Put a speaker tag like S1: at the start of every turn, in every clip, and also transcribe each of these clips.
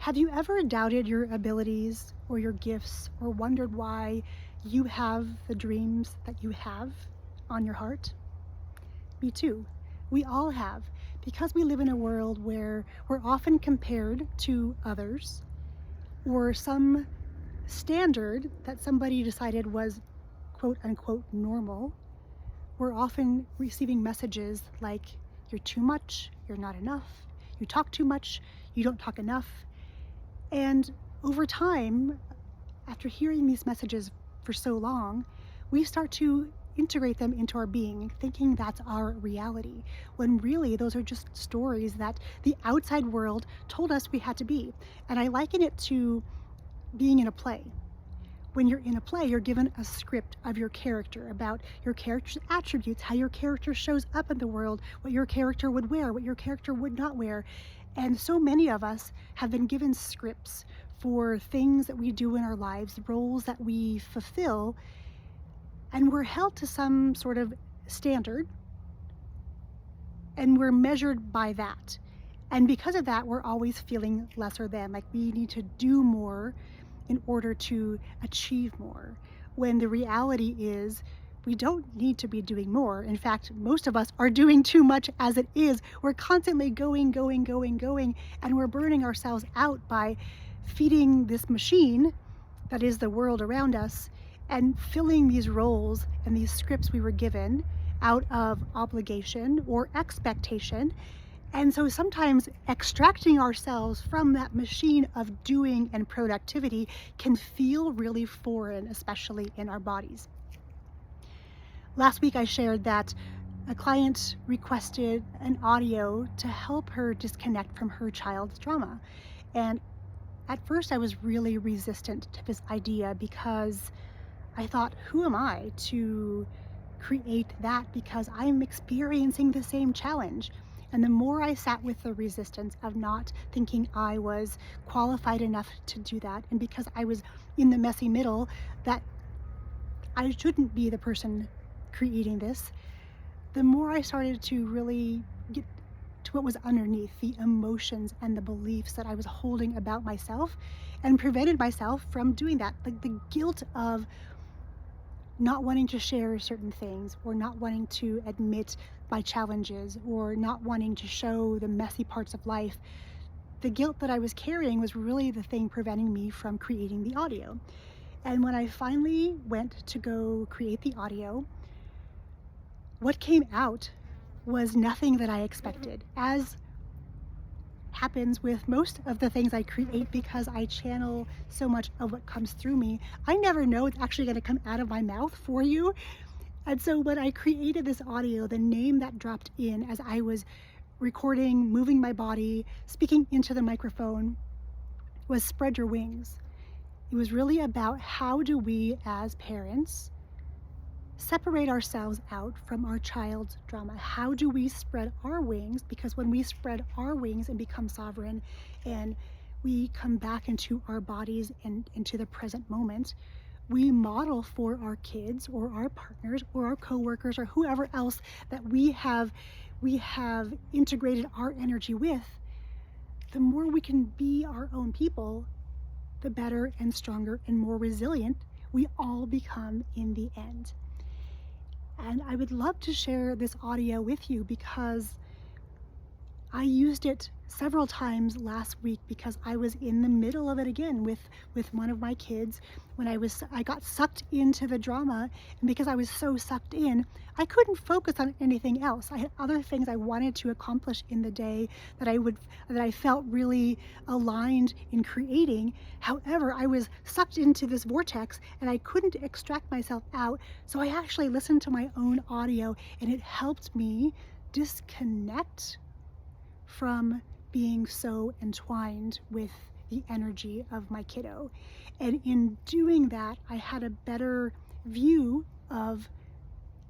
S1: Have you ever doubted your abilities or your gifts or wondered why you have the dreams that you have on your heart? Me too. We all have, because we live in a world where we're often compared to others or some standard that somebody decided was quote unquote normal. We're often receiving messages like, you're too much, you're not enough, you talk too much, you don't talk enough. And over time, after hearing these messages for so long, we start to integrate them into our being, thinking that's our reality, when really those are just stories that the outside world told us we had to be. And I liken it to being in a play. When you're in a play, you're given a script of your character, about your character's attributes, how your character shows up in the world, what your character would wear, what your character would not wear. And so many of us have been given scripts for things that we do in our lives, roles that we fulfill, and we're held to some sort of standard, and we're measured by that. And because of that, we're always feeling lesser than, like we need to do more in order to achieve more, when the reality is we don't need to be doing more. In fact, most of us are doing too much as it is. We're constantly going, and we're burning ourselves out by feeding this machine that is the world around us and filling these roles and these scripts we were given out of obligation or expectation. And so sometimes extracting ourselves from that machine of doing and productivity can feel really foreign, especially in our bodies. Last week I shared that a client requested an audio to help her disconnect from her child's trauma. And at first I was really resistant to this idea, because I thought, who am I to create that, because I'm experiencing the same challenge? And the more I sat with the resistance of not thinking I was qualified enough to do that, and because I was in the messy middle, that I shouldn't be the person creating this, the more I started to really get to what was underneath, the emotions and the beliefs that I was holding about myself, and prevented myself from doing that. Like the guilt of not wanting to share certain things, or not wanting to admit my challenges, or not wanting to show the messy parts of life. The guilt that I was carrying was really the thing preventing me from creating the audio. And when I finally went to go create the audio, what came out was nothing that I expected, as happens with most of the things I create, because I channel so much of what comes through me. I never know it's actually going to come out of my mouth for you. And so when I created this audio, the name that dropped in as I was recording, moving my body, speaking into the microphone, was Spread Your Wings. It was really about, how do we as parents separate ourselves out from our child's drama? How do we spread our wings? Because when we spread our wings and become sovereign, and we come back into our bodies and into the present moment, we model for our kids or our partners or our coworkers or whoever else that we have integrated our energy with. The more we can be our own people, the better and stronger and more resilient we all become in the end. And I would love to share this audio with you, because I used it several times last week, because I was in the middle of it again with one of my kids, when I got sucked into the drama. And because I was so sucked in, I couldn't focus on anything else. I had other things I wanted to accomplish in the day that I felt really aligned in creating. However, I was sucked into this vortex and I couldn't extract myself out. So I actually listened to my own audio, and it helped me disconnect from being so entwined with the energy of my kiddo. And in doing that, I had a better view of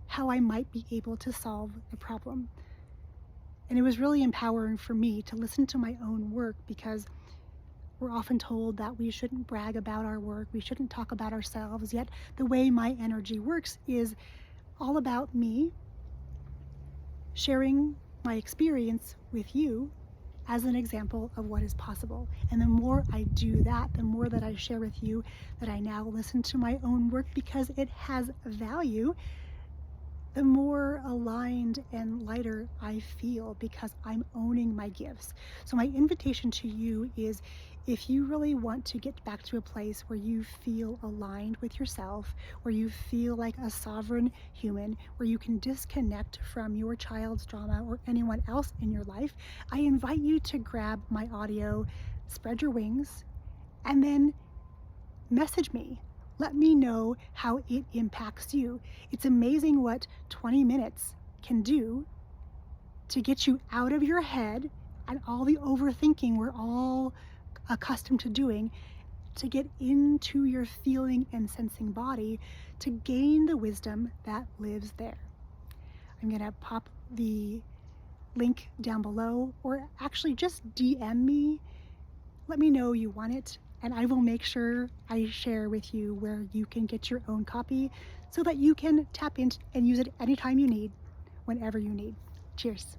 S1: how I might be able to solve the problem. And it was really empowering for me to listen to my own work, because we're often told that we shouldn't brag about our work, we shouldn't talk about ourselves, yet the way my energy works is all about me sharing my experience with you as an example of what is possible. And the more I do that, the more that I share with you that I now listen to my own work because it has value, the more aligned and lighter I feel because I'm owning my gifts. So, my invitation to you is, if you really want to get back to a place where you feel aligned with yourself, where you feel like a sovereign human, where you can disconnect from your child's drama or anyone else in your life, I invite you to grab my audio, Spread Your Wings, and then message me. Let me know how it impacts you. It's amazing what 20 minutes can do to get you out of your head and all the overthinking we're all accustomed to doing, to get into your feeling and sensing body, to gain the wisdom that lives there. I'm going to pop the link down below, or actually just DM me. Let me know you want it, and I will make sure I share with you where you can get your own copy so that you can tap in and use it anytime you need, whenever you need. Cheers.